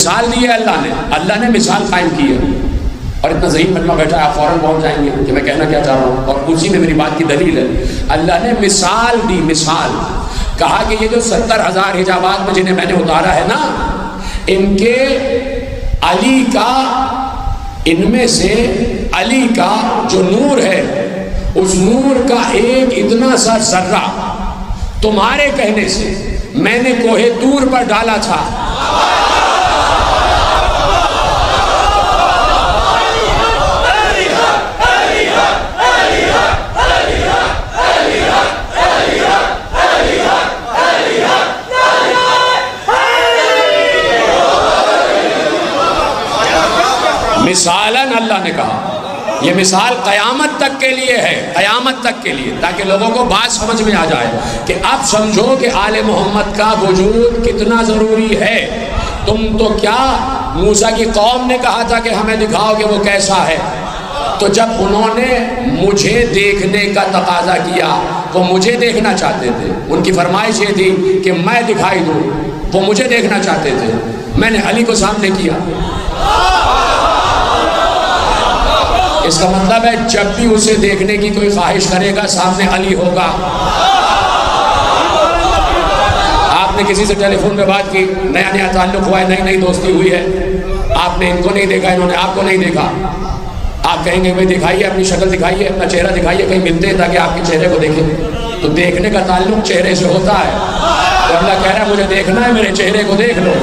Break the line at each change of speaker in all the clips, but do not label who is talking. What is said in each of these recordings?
مثال دی ہے اللہ نے مثال قائم کی ہے. اور اتنا ذہین بننا بیٹھا ہے آپ فوراً پہنچ جائیں گے کہ میں کہنا کیا چاہ رہا ہوں، اور اسی میں میری بات کی دلیل ہے. اللہ نے مثال دی، مثال کہا کہ یہ جو 70,000 حجابات میں جنہیں میں نے اتارا ہے نا، ان کے علی کا، ان میں سے علی کا جو نور ہے، اس نور کا ایک اتنا سا ذرہ تمہارے کہنے سے میں نے کوہ طور پر ڈالا تھا. مثالاً اللہ نے کہا، یہ مثال قیامت تک کے لیے ہے، قیامت تک کے لیے، تاکہ لوگوں کو بات سمجھ میں آ جائے کہ اب سمجھو کہ آل محمد کا وجود کتنا ضروری ہے. تم تو کیا، موسیٰ کی قوم نے کہا تھا کہ ہمیں دکھاؤ کہ وہ کیسا ہے، تو جب انہوں نے مجھے دیکھنے کا تقاضا کیا، وہ مجھے دیکھنا چاہتے تھے، ان کی فرمائش یہ تھی کہ میں دکھائی دوں، وہ مجھے دیکھنا چاہتے تھے، میں نے علی کو سامنے کیا. اس کا مطلب ہے جب بھی اسے دیکھنے کی کوئی خواہش کرے گا سامنے علی ہوگا. آپ نے کسی سے ٹیلی فون پہ بات کی، نیا نیا تعلق ہوا ہے، نئی نئی دوستی ہوئی ہے، آپ نے ان کو نہیں دیکھا، انہوں نے آپ کو نہیں دیکھا، آپ کہیں گے بھائی دکھائیے اپنی شکل، دکھائیے اپنا چہرہ، دکھائیے، کہیں ملتے ہیں تاکہ آپ کے چہرے کو دیکھیں. تو دیکھنے کا تعلق چہرے سے ہوتا ہے. تو اللہ کہہ رہا ہے مجھے دیکھنا ہے، میرے چہرے کو دیکھ لو.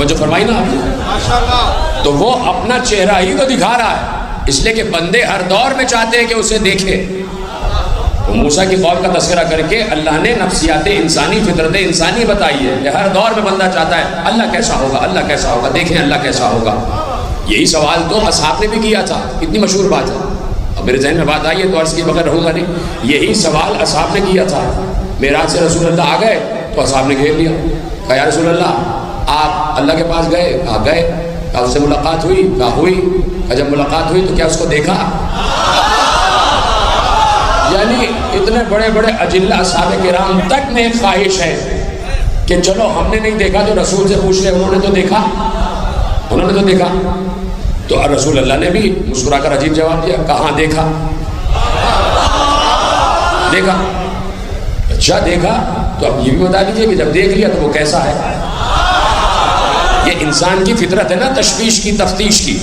جو فرمائی نا آپ نے، تو وہ اپنا چہرہ ہی تو دکھا رہا ہے، اس لیے کہ بندے ہر دور میں چاہتے ہیں کہ اسے دیکھے. موسیٰ کی قوم کا تذکرہ کر کے اللہ نے نفسیات انسانی، فطرت انسانی بتائی ہے کہ ہر دور میں بندہ چاہتا ہے اللہ کیسا ہوگا، اللہ کیسا ہوگا، دیکھیں اللہ کیسا ہوگا. یہی سوال تو اصحاب نے بھی کیا تھا، اتنی مشہور بات ہے. اب میرے ذہن میں بات آئی ہے تو عرض کی بغیر رہوں گا نہیں. یہی سوال اصحاب نے کیا تھا. معراج سے رسول اللہ آ گئے تو اصحاب نے گھیر لیا، کہا یا رسول اللہ آپ اللہ کے پاس گئے، کہا گئے، کہا اس سے ملاقات ہوئی، کہا ہوئی، کہا جب ملاقات ہوئی تو کیا اس کو دیکھا؟ یعنی اتنے بڑے بڑے اجلہ اصحاب کرام تک میں ایک خواہش ہے کہ چلو ہم نے نہیں دیکھا تو رسول سے پوچھ لے، انہوں نے تو دیکھا، انہوں نے تو دیکھا. تو رسول اللہ نے بھی مسکرا کر عجیب جواب دیا، کہاں دیکھا؟ دیکھا. اچھا دیکھا تو اب یہ بھی بتا دیجئے کہ جب دیکھ لیا تو وہ کیسا ہے. یہ انسان کی فطرت ہے نا، تشویش کی، تفتیش کی.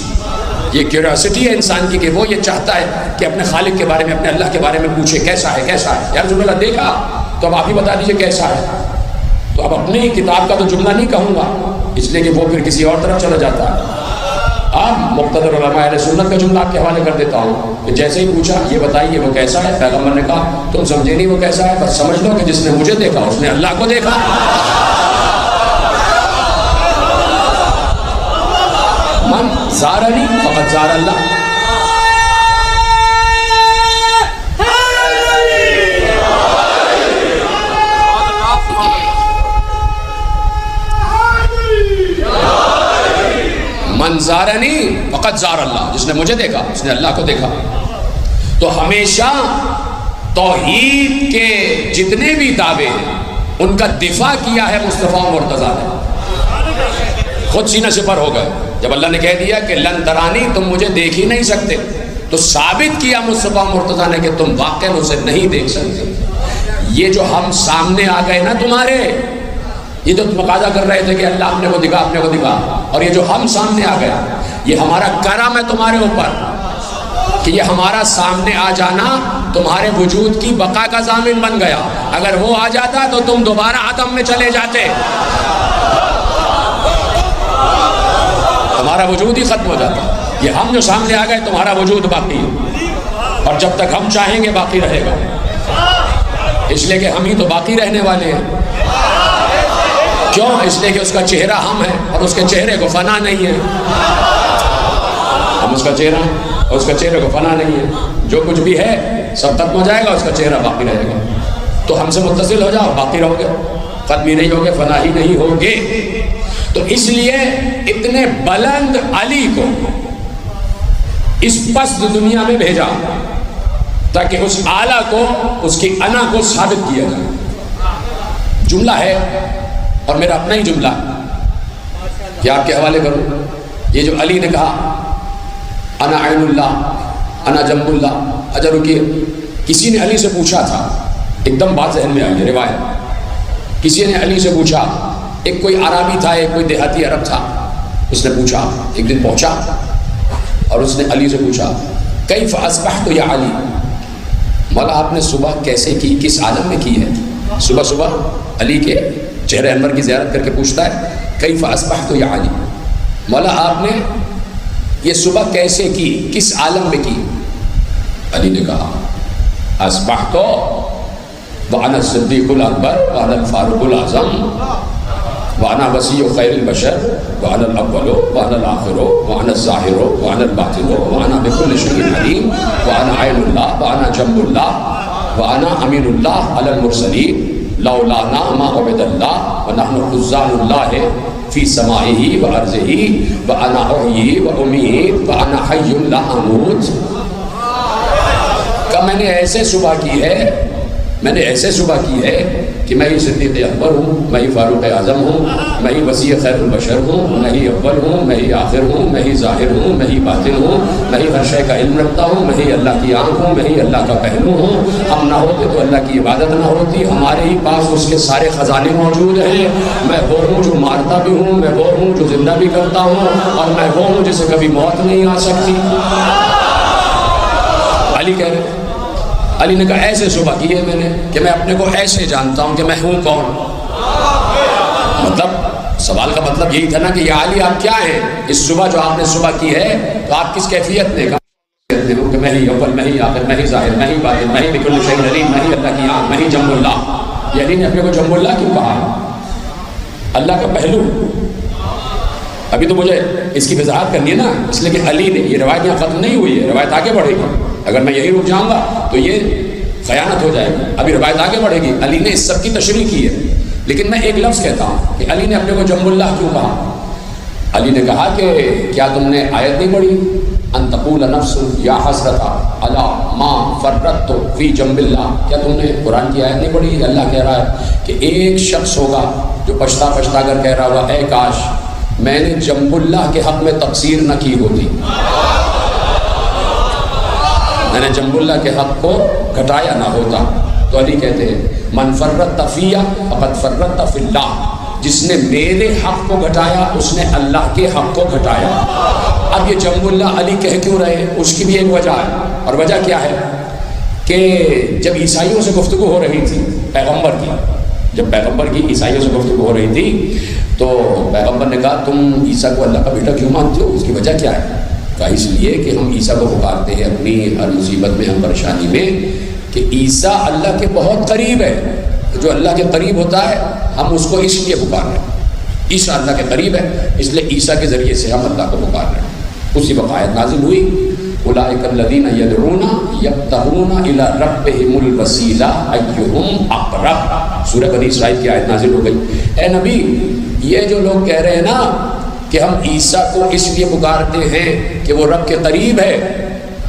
یہ کیوریوسٹی ہے انسان کی کہ وہ یہ چاہتا ہے کہ اپنے خالق کے بارے میں، اپنے اللہ کے بارے میں پوچھے کیسا ہے، کیسا ہے. یا رسول اللہ دیکھا تو اب آپ ہی بتا دیجئے کیسا ہے. تو اب اپنی کتاب کا تو جملہ نہیں کہوں گا، اس لیے کہ وہ پھر کسی اور طرف چلا جاتا ہے. اب مقتدر علماء اہل سنت کا جملہ آپ کے حوالے کر دیتا ہوں کہ جیسے ہی پوچھا یہ بتائیے وہ کیسا ہے، پیغمبر نے کہا تم سمجھے نہیں وہ کیسا ہے، بس سمجھ لو کہ جس نے مجھے دیکھا اس نے اللہ کو دیکھا. من زارنی فقد زار اللہ. من زارنی فقد زار اللہ، جس نے مجھے دیکھا اس نے اللہ کو دیکھا. تو ہمیشہ توحید کے جتنے بھی دعوے ہیں ان کا دفاع کیا ہے مصطفیٰ مرتضیٰ نے. خود سینہ سپر ہو گئے جب اللہ نے کہہ دیا کہ لن ترانی، تم مجھے دیکھ ہی نہیں سکتے، تو ثابت کیا مصطفیٰ مرتضیٰ نے کہ تم واقعاً اسے نہیں دیکھ سکتے. یہ جو ہم سامنے آ گئے نا تمہارے، یہ تو تقاضا کر رہے تھے کہ اللہ اپنے کو دکھا، اپنے کو دکھا، اور یہ جو ہم سامنے آ گیا یہ ہمارا کرم ہے تمہارے اوپر کہ یہ ہمارا سامنے آ جانا تمہارے وجود کی بقا کا ضامن بن گیا. اگر وہ آ جاتا تو تم دوبارہ عدم میں چلے جاتے، تمہارا وجود ہی ختم ہو جاتا. یہ ہم جو سامنے آ گئے تمہارا وجود باقی ہے، اور جب تک ہم چاہیں گے باقی رہے گا، اس لیے کہ ہم ہی تو باقی رہنے والے ہیں. کیوں؟ اس لیے کہ اس کا چہرہ ہم ہیں اور اس کے چہرے کو فنا نہیں ہے. ہم اس کا چہرہ ہیں اور اس کا چہرے کو فنا نہیں ہے. جو کچھ بھی ہے سب ختم ہو جائے گا، اس کا چہرہ باقی رہے گا. تو ہم سے متصل ہو جاؤ، باقی رہو گے. ختم ہی نہیں ہوگے، فنا ہی نہیں ہوگے۔ تو اس لیے اتنے بلند علی کو اس پست دنیا میں بھیجا تاکہ اس اعلیٰ کو، اس کی انا کو ثابت کیا جائے۔ جملہ ہے اور میرا اپنا ہی جملہ کہ آپ کے حوالے کروں۔ یہ جو علی نے کہا انا عین اللہ انا جنب اللہ، اجر رکیے، کسی نے علی سے پوچھا تھا، ایک دم بات ذہن میں آئی ہے روایت، کسی نے علی سے پوچھا، ایک کوئی عربی تھا، ایک کوئی دیہاتی عرب تھا، اس نے پوچھا، ایک دن پہنچا اور اس نے علی سے پوچھا کیف اصبحت یا علی، مولا آپ نے صبح کیسے کی، کس عالم میں کی ہے؟ صبح صبح علی کے چہرے انور کی زیارت کر کے پوچھتا ہے کیف اصبحت یا علی، مولا آپ نے یہ صبح کیسے کی، کس عالم میں کی؟ علی نے کہا اصبحت وانا الصدیق الاکبر وانا الفاروق الاعظم وانا وسیع خیر البشر وانا الاول وانا الاخر وانا الظاہر وانا الباطن وانا بكل شيء علیم وانا عین اللہ وانا جنب اللہ وانا امین اللہ علی المرسلین لولانا ما عبد اللہ ونحن خزان اللہ فی سمائه وارضه وانا احیی وامیت وانا حی لا اموت۔ کہ میں نے ایسے صبح کی ہے، میں نے ایسے صبح کی ہے کہ میں ہی صدیق اکبر ہوں، میں ہی فاروق اعظم ہوں، میں ہی وسیع خیر البشر ہوں، میں ہی اول ہوں، میں ہی آخر ہوں، میں ہی ظاہر ہوں، میں ہی باطن ہوں، میں ہی ہر شے کا علم رکھتا ہوں، میں ہی اللہ کی آنکھ ہوں، میں ہی اللہ کا پہلو ہوں۔ ہم نہ ہوتے تو اللہ کی عبادت نہ ہوتی، ہمارے ہی پاس اس کے سارے خزانے موجود ہیں۔ میں وہ ہوں جو مارتا بھی ہوں، میں وہ ہوں جو زندہ بھی کرتا ہوں، اور میں وہ ہوں جسے کبھی موت نہیں آ سکتی۔ علی کہہ رہے، علی نے کہا ایسے صبح کی ہے میں نے کہ میں اپنے کو ایسے جانتا ہوں کہ میں ہوں کون۔ مطلب سوال کا مطلب یہی تھا نا کہ یا علی آپ کیا ہیں، اس صبح جو آپ نے صبح کی ہے تو آپ کس کیفیت میں؟ کہ میں ہی اول، میں ہی آخر، میں ہی ظاہر، میں ہی باطن، میں ہی بکل شیء علیم، میں ہی اللہ کی آنکھ، میں ہی جنب اللہ۔ یہ علی نے اپنے کو جنب اللہ کیوں کہا؟ اللہ کا پہلو۔ ابھی تو مجھے اس کی وضاحت کرنی ہے نا، اس لیے کہ علی نے، یہ روایت یہاں ختم نہیں ہوئی ہے، روایت آگے بڑھے گی۔ اگر میں یہی رک جاؤں گا تو یہ خیانت ہو جائے گی، ابھی روایت آگے بڑھے گی۔ علی نے اس سب کی تشریح کی ہے، لیکن میں ایک لفظ کہتا ہوں کہ علی نے اپنے کو جنب اللہ کیوں کہا؟ علی نے کہا کہ کیا تم نے آیت نہیں پڑھی ان تقول نفس یا حسرت علی ما فرطت فی جنب اللہ؟ کیا تم نے قرآن کی آیت نہیں پڑھی؟ اللہ کہہ رہا ہے کہ ایک شخص ہوگا جو پچھتا پچھتا کر کہہ رہا ہوا اے کاش میں نے جنب اللہ کے حق میں تقصیر نہ کی ہوتی، میں نے جنب اللہ کے حق کو گھٹایا نہ ہوتا۔ تو علی کہتے ہیں من فرط فیہ فقد فرط فی اللہ، جس نے میرے حق کو گھٹایا اس نے اللہ کے حق کو گھٹایا۔ اب یہ جنب اللہ علی کہہ کیوں رہے، اس کی بھی ایک وجہ ہے، اور وجہ کیا ہے کہ جب عیسائیوں سے گفتگو ہو رہی تھی پیغمبر کی، جب پیغمبر کی عیسائیوں سے گفتگو ہو رہی تھی تو پیغمبر نے کہا تم عیسیٰ کو اللہ کا بیٹا کیوں مانتے ہو، اس کی وجہ کیا ہے؟ کہا اس لیے کہ ہم عیسیٰ کو پکارتے ہیں اپنی ہر مصیبت میں، ہم پریشانی میں، کہ عیسیٰ اللہ کے بہت قریب ہے، جو اللہ کے قریب ہوتا ہے ہم اس کو اس لیے پکار رہے ہیں، عیسیٰ اللہ کے قریب ہے اس لیے عیسیٰ کے ذریعے سے ہم اللہ کو پکار رہے ہیں۔ اسی وقت آیت نازل ہوئی اولئک الذین یدعون یبتغون الی ربہم الوسیلہ ایہم اقرب، سورہ بنی اسرائیل کی آیت نازل ہو گئی۔ اے نبی یہ جو لوگ کہہ رہے ہیں نا کہ ہم عیسیٰ کو اس لیے پکارتے ہیں کہ وہ رب کے قریب ہے،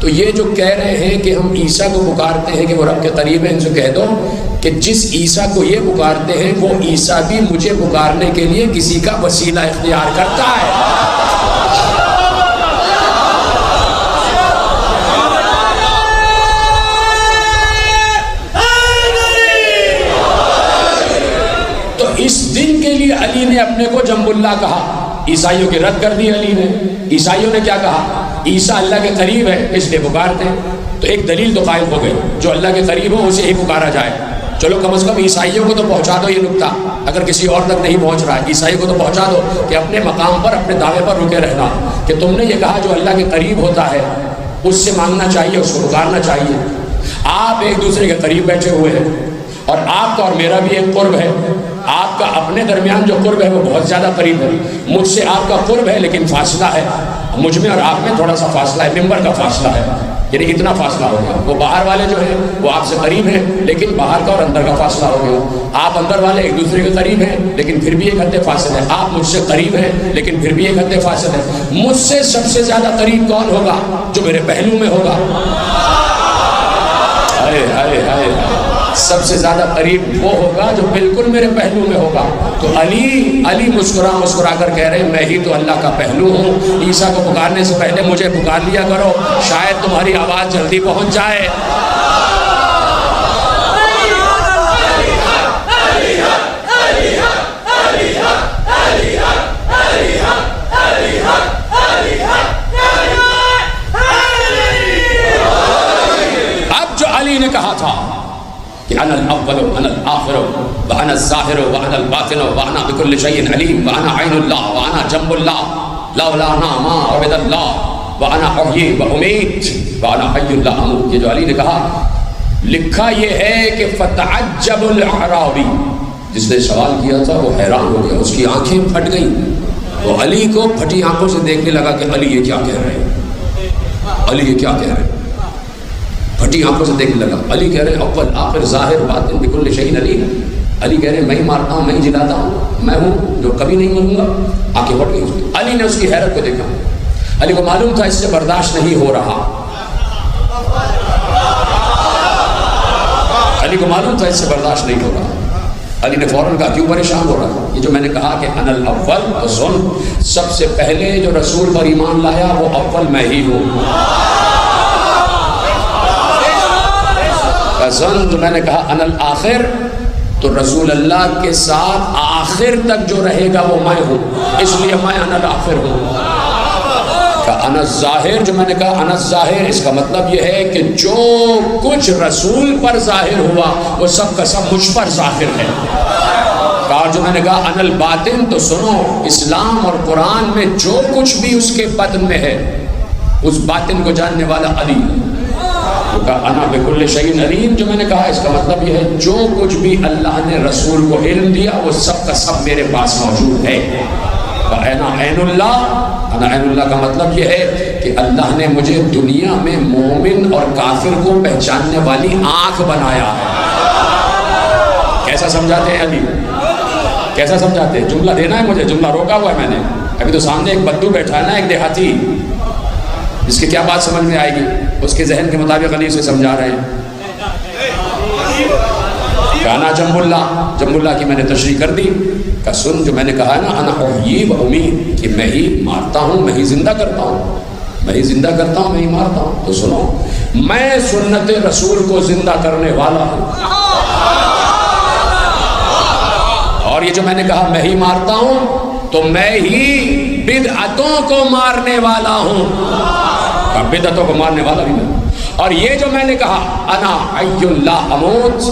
تو یہ جو کہہ رہے ہیں کہ ہم عیسیٰ کو پکارتے ہیں کہ وہ رب کے قریب ہے، ان سے کہہ دو کہ جس عیسیٰ کو یہ پکارتے ہیں وہ عیسیٰ بھی مجھے پکارنے کے لیے کسی کا وسیلہ اختیار کرتا ہے۔ تو اس دن کے لیے علی نے اپنے کو جنب اللہ کہا، عیسائیوں کی رد کر دی علی نے۔ عیسائیوں نے کیا کہا؟ عیسیٰ اللہ کے قریب ہے اس لیے پکارتے ہیں، تو ایک دلیل تو قائم ہو گئی، جو اللہ کے قریب ہو اسے ہی پکارا جائے۔ چلو کم از کم عیسائیوں کو تو پہنچا دو یہ نکتہ، اگر کسی اور تک نہیں پہنچ رہا ہے عیسائیوں کو تو پہنچا دو کہ اپنے مقام پر اپنے دعوے پر رکے رہنا، کہ تم نے یہ کہا جو اللہ کے قریب ہوتا ہے اس سے مانگنا چاہیے، اس کو پکارنا چاہیے۔ آپ ایک دوسرے کے قریب بیٹھے ہوئے ہیں، اور آپ کا اور میرا بھی ایک قرب ہے، آپ کا اپنے درمیان جو قرب ہے وہ بہت زیادہ قریب ہے، مجھ سے آپ کا قرب ہے لیکن فاصلہ ہے، مجھ میں اور آپ میں تھوڑا سا فاصلہ ہے، ممبر کا فاصلہ ہے۔ یعنی اتنا فاصلہ ہو گیا. وہ باہر والے جو ہیں وہ آپ سے قریب ہیں لیکن باہر کا اور اندر کا فاصلہ ہو گیا. آپ اندر والے ایک دوسرے کے قریب ہیں لیکن پھر بھی ایک حد فاصل ہے. آپ مجھ سے قریب ہیں لیکن پھر بھی ایک حد فاصل ہے. مجھ سے سب سے زیادہ قریب کون ہوگا؟ جو میرے پہلو میں ہوگا. ہائے ہائے ہائے، سب سے زیادہ قریب وہ ہوگا جو بالکل میرے پہلو میں ہوگا. تو علی مسکرا کر کہہ رہے ہیں میں ہی تو اللہ کا پہلو ہوں. عیسیٰ کو پکارنے سے پہلے مجھے پکار لیا کرو، شاید تمہاری آواز جلدی پہنچ جائے. اب جو علی نے کہا تھا کہ انا الاول وانا الاخر وانا الظاہر وانا الباطن وانا بكل شيء علیم وانا عین اللہ وانا جنب اللہ لولا انا ما عبد اللہ وانا احیی وامیت وانا حی لا اموت. یہ جو علی نے کہا، لکھا یہ ہے کہ فتعجب الاعرابی، جس نے سوال کیا تھا وہ حیران ہو گیا، اس کی آنکھیں پھٹ گئیں. وہ علی کو پھٹی آنکھوں سے دیکھنے لگا کہ علی یہ کیا کہہ رہے ہیں، علی یہ کیا کہہ رہے ہیں. پھٹی آنکھوں سے دیکھنے لگا. علی کہہ رہے ہیں اول آخر ظاہر باطن بکل شیء علیم. علی کہہ رہے ہیں میں ہی مارتا ہوں، میں ہی جلاتا ہوں، میں ہوں جو کبھی نہیں مروں گا. آنکھیں پھٹ گئی. علی نے اس کی حیرت کو دیکھا. علی کو معلوم تھا اس سے برداشت نہیں ہو رہا. علی کو معلوم تھا اس سے برداشت نہیں ہو رہا. علی نے فوراً کہا کیوں پریشان ہو رہا؟ یہ جو میں نے کہا کہ انا الاول تو سن، سب سے پہلے جو رسول پر ایمان لایا وہ اول میں ہی ہوں. زن جو میں نے کہا انا الآخر، تو رسول اللہ کے ساتھ آخر تک جو رہے گا وہ میں ہوں، اس لیے میں انا الآخر ہوں. کہ انا الظاہر، جو میں نے کہا انا الظاہر، اس کا مطلب یہ ہے کہ جو کچھ رسول پر ظاہر ہوا وہ سب کا سب مجھ پر ظاہر ہے. اور جو میں نے کہا انا الباطن، تو سنو اسلام اور قرآن میں جو کچھ بھی اس کے باطن میں ہے اس باطن کو جاننے والا علی. انا بکل شیء علیم، جو میں نے کہا اس کا مطلب یہ ہے جو کچھ بھی اللہ نے رسول کو علم دیا وہ سب کا سب میرے پاس موجود ہے. انا عین اللہ، انا عین اللہ کا مطلب یہ ہے کہ اللہ نے مجھے دنیا میں مومن اور کافر کو پہچاننے والی آنکھ بنایا ہے. کیسا سمجھاتے ہیں علی؟ کیسا سمجھاتے ہیں؟ جملہ دینا ہے مجھے، جملہ روکا ہوا ہے میں نے. ابھی تو سامنے ایک بدو بیٹھا ہے نا، ایک دیہاتی، اس کی کیا بات سمجھ میں آئے گی؟ اس کے ذہن کے مطابق علی سے سمجھا رہے ہیں. کہنا جنب اللہ کی میں نے تشریح کر دی. کہ سن، جو میں نے کہا ہے نا انا احیی و امیت، کہ میں ہی مارتا ہوں میں ہی زندہ کرتا ہوں، میں ہی زندہ کرتا ہوں میں ہی مارتا ہوں. تو سنو، میں سنت رسول کو زندہ کرنے والا ہوں. اور یہ جو میں نے کہا میں ہی مارتا ہوں، تو میں ہی بدعتوں کو مارنے والا ہوں. بدعتوں کو مارنے والا بھی میں. اور یہ جو میں نے کہا انا حی لا اموت،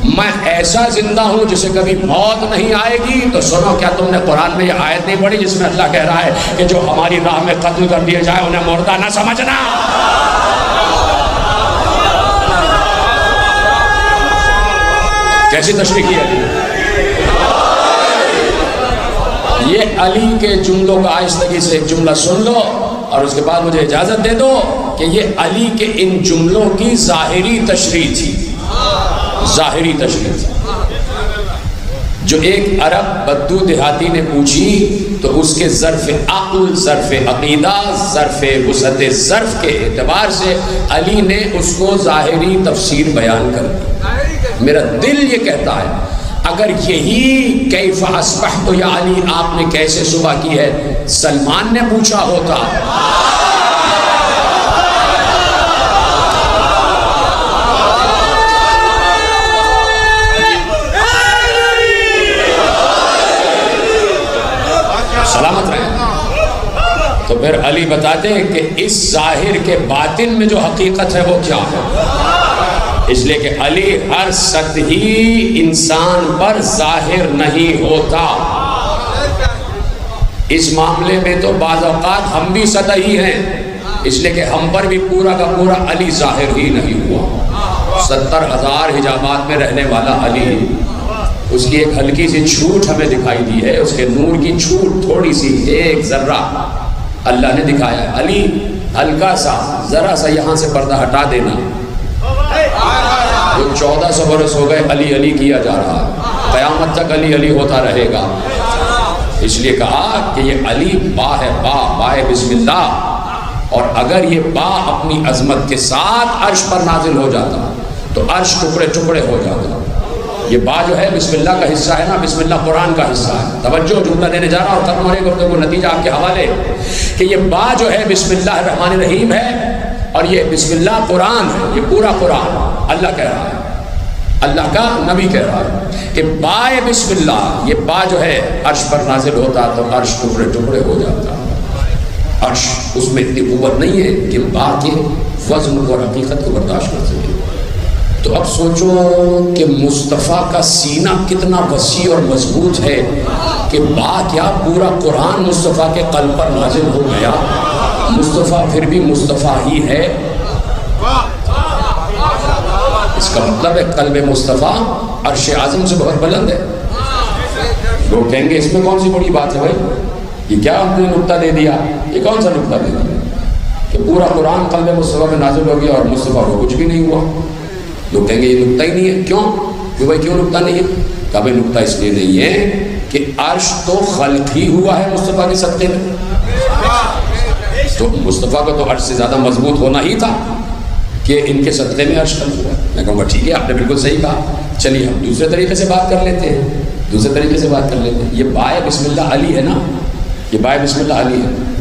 میں ایسا زندہ ہوں جسے کبھی موت نہیں آئے گی. تو سنو، کیا تم نے قرآن میں یہ آیت نہیں پڑھی جس میں اللہ کہہ رہا ہے کہ جو ہماری راہ میں قتل کر دیے جائے انہیں مردہ نہ سمجھنا؟ کیسی تشریح کی ہے؟ یہ علی کے جملوں کا آہستگی سے ایک جملہ سن لو اور اس کے بعد مجھے اجازت دے دو کہ یہ علی کے ان جملوں کی ظاہری تشریح تھی. ظاہری تشریح تھی. جو ایک عرب بدو دیہاتی نے پوچھی تو اس کے ظرف عقل، ظرف عقیدہ، ظرف وسعت ظرف کے اعتبار سے علی نے اس کو ظاہری تفسیر بیان کر دی. میرا دل یہ کہتا ہے اگر یہی کیف اصبحت یا علی آپ نے کیسے صبح کی ہے سلمان نے پوچھا ہوتا، سلامت رہے، تو پھر علی بتاتے ہیں کہ اس ظاہر کے باطن میں جو حقیقت ہے وہ کیا ہے. اس لیے کہ علی ہر سطحی انسان پر ظاہر نہیں ہوتا. اس معاملے میں تو بعض اوقات ہم بھی سطحی ہیں، اس لیے کہ ہم پر بھی پورا کا پورا علی ظاہر ہی نہیں ہوا. 70,000 حجابات میں رہنے والا علی، اس کی ایک ہلکی سی چھوٹ ہمیں دکھائی دی ہے، اس کے نور کی چھوٹ تھوڑی سی ایک ذرہ اللہ نے دکھایا ہے. علی ہلکا سا ذرا سا یہاں سے پردہ ہٹا دینا، جو 1400 برس ہو گئے علی علی کیا جا رہا ہے، قیامت تک علی علی ہوتا رہے گا۔ اس لیے کہا کہ یہ علی با ہے، با بسم اللہ، اور اگر یہ با اپنی عظمت کے ساتھ عرش پر نازل ہو جاتا تو عرش ٹکڑے ٹکڑے ہو جاتا۔ یہ با جو ہے بسم اللہ کا حصہ ہے نا، بسم اللہ قرآن کا حصہ ہے۔ توجہ، جملہ دینے جا رہا ہوں، ختم ہونے گفتگو نتیجہ آپ کے حوالے کہ یہ با جو ہے بسم اللہ الرحمن الرحیم ہے، اور یہ بسم اللہ قرآن ہے، یہ پورا قرآن اللہ کہہ رہا ہے، اللہ کا نبی کہہ رہا ہے کہ بائے بسم اللہ، یہ با جو ہے عرش پر نازل ہوتا تو عرش ٹکڑے ٹکڑے ہو جاتا۔ عرش اس میں اتنی قوت نہیں ہے کہ با کے وزن اور حقیقت کو برداشت کر سکے۔ تو اب سوچو کہ مصطفیٰ کا سینہ کتنا وسیع اور مضبوط ہے کہ با کیا پورا قرآن مصطفیٰ کے قلب پر نازل ہو گیا۔ مصطفیٰ پھر بھی مصطفیٰ ہی ہے۔ اس کا مطلب ہے قلب مصطفیٰ عرش اعظم سے بہت بلند ہے۔ لوگ کہیں گے اس میں کون سی بڑی بات ہے بھائی، یہ کیا ہم نے نقطہ دے دیا، یہ کون سا نقطہ دے دیا کہ پورا قرآن قلب مصطفیٰ میں نازل ہو گیا اور مصطفیٰ کو کچھ بھی نہیں ہوا۔ لوگ کہیں گے یہ نقطہ ہی نہیں ہے، کیوں کہ بھائی کیوں نقطہ نہیں ہے؟ کہ بھائی نقطہ اس لیے نہیں ہے کہ عرش تو خلق ہی ہوا ہے مصطفیٰ کے صدقے میں، تو مصطفیٰ کا تو عرش سے زیادہ مضبوط ہونا ہی تھا کہ ان کے صدقے میں عرش خلق ہوا۔ میں کہوں گا ٹھیک ہے، آپ نے بالکل صحیح کہا، چلیے ہم دوسرے طریقے سے بات کر لیتے ہیں، دوسرے طریقے سے بات کر لیتے ہیں۔ یہ بائے بسم اللہ علی ہے نا، یہ بائے بسم اللہ علی ہے،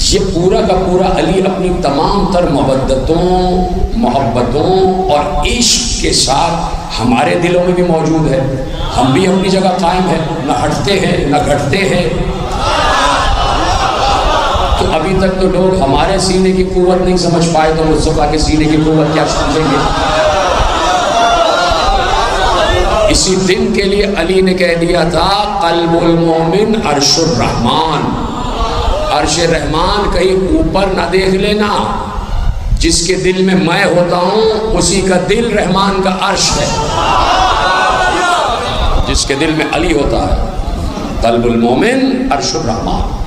یہ پورا کا پورا علی اپنی تمام تر مودتوں، محبتوں اور عشق کے ساتھ ہمارے دلوں میں بھی موجود ہے۔ ہم بھی اپنی جگہ قائم ہیں، نہ ہٹتے ہیں نہ گھٹتے ہیں۔ تو ابھی تک تو لوگ ہمارے سینے کی قوت نہیں سمجھ پائے، تو مصطفیٰ کے سینے کی قوت کیا سمجھیں گے؟ اسی دن کے لیے علی نے کہہ دیا تھا قلب المومن عرش الرحمن، عرش رحمان کہیں اوپر نہ دیکھ لینا، جس کے دل میں میں ہوتا ہوں اسی کا دل رحمان کا عرش ہے۔ جس کے دل میں علی ہوتا ہے قلب المومن عرش الرحمان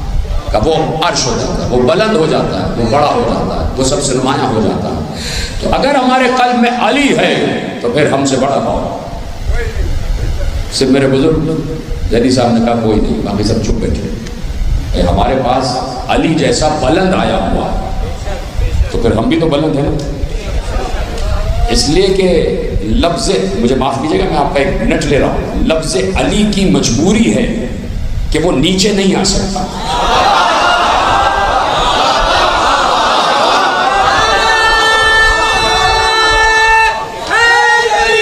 کا وہ عرش ہو جاتا ہے، وہ بلند ہو جاتا ہے، وہ بڑا ہو جاتا ہے، وہ سب سے نمایاں ہو جاتا ہے۔ تو اگر ہمارے قلب میں علی ہے تو پھر ہم سے بڑا کون؟ صرف میرے بزرگ جدی صاحب نے کہا کوئی نہیں، باقی سب چپ بیٹھے۔ ہمارے پاس علی جیسا بلند آیا ہوا تو پھر ہم بھی تو بلند ہیں۔ اس لیے کہ لفظ، مجھے معاف کیجیے گا میں آپ کا ایک منٹ لے رہا ہوں، لفظ علی کی مجبوری ہے کہ وہ نیچے نہیں آ سکتا۔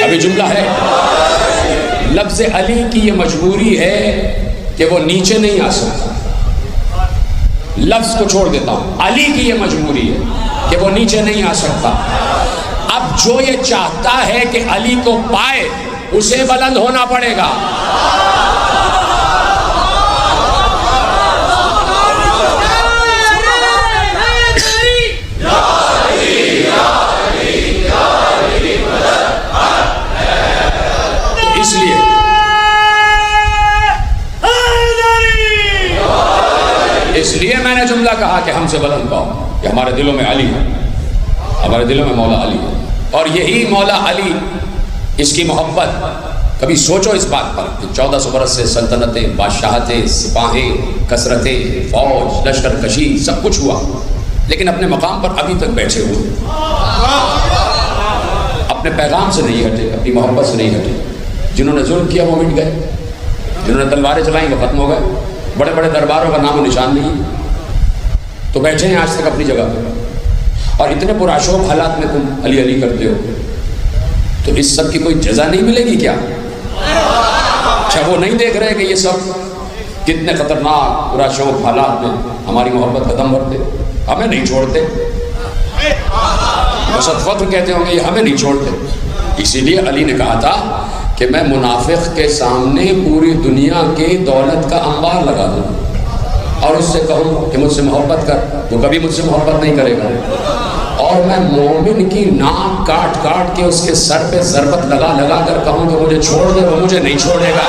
ابھی جملہ ہے، لفظ علی کی یہ مجبوری ہے کہ وہ نیچے نہیں آ سکتا۔ لفظ کو چھوڑ دیتا ہوں، علی کی یہ مجبوری ہے کہ وہ نیچے نہیں آ سکتا۔ اب جو یہ چاہتا ہے کہ علی کو پائے اسے بلند ہونا پڑے گا۔ اس لیے میں نے جملہ کہا کہ ہم سے بلند کون؟ کہ ہمارے دلوں میں علی ہے، ہمارے دلوں میں مولا علی ہے، اور یہی مولا علی، اس کی محبت، کبھی سوچو اس بات پر کہ 1400 برس سے سلطنتیں، بادشاہتیں، سپاہیں، کثرتیں، فوج، لشکر کشی، سب کچھ ہوا، لیکن اپنے مقام پر ابھی تک بیٹھے ہوئے، اپنے پیغام سے نہیں ہٹے، اپنی محبت سے نہیں ہٹے۔ جنہوں نے ظلم کیا وہ مٹ گئے، جنہوں نے تلواریں چلائیں وہ ختم ہو گئے، بڑے بڑے درباروں کا نام و نشان نہیں، تو بیٹھے ہیں آج تک اپنی جگہ پہ، اور اتنے پراشوب حالات میں تم علی علی کرتے ہو، تو اس سب کی کوئی جزا نہیں ملے گی کیا؟ اچھا وہ نہیں دیکھ رہے کہ یہ سب کتنے خطرناک پراشوب حالات میں ہماری محبت قدم بڑھتے، ہمیں نہیں چھوڑتے، اسد فخر کہتے ہوں گے یہ ہمیں نہیں چھوڑتے۔ اسی لیے علی نے کہا تھا کہ میں منافق کے سامنے پوری دنیا کی دولت کا انبار لگا دوں اور اس سے کہوں کہ مجھ سے محبت کر، وہ کبھی مجھ سے محبت نہیں کرے گا، اور میں مومن کی ناک کاٹ کاٹ کے اس کے سر پہ ضربت لگا لگا کر کہوں کہ مجھے چھوڑ دے، وہ مجھے نہیں چھوڑے گا۔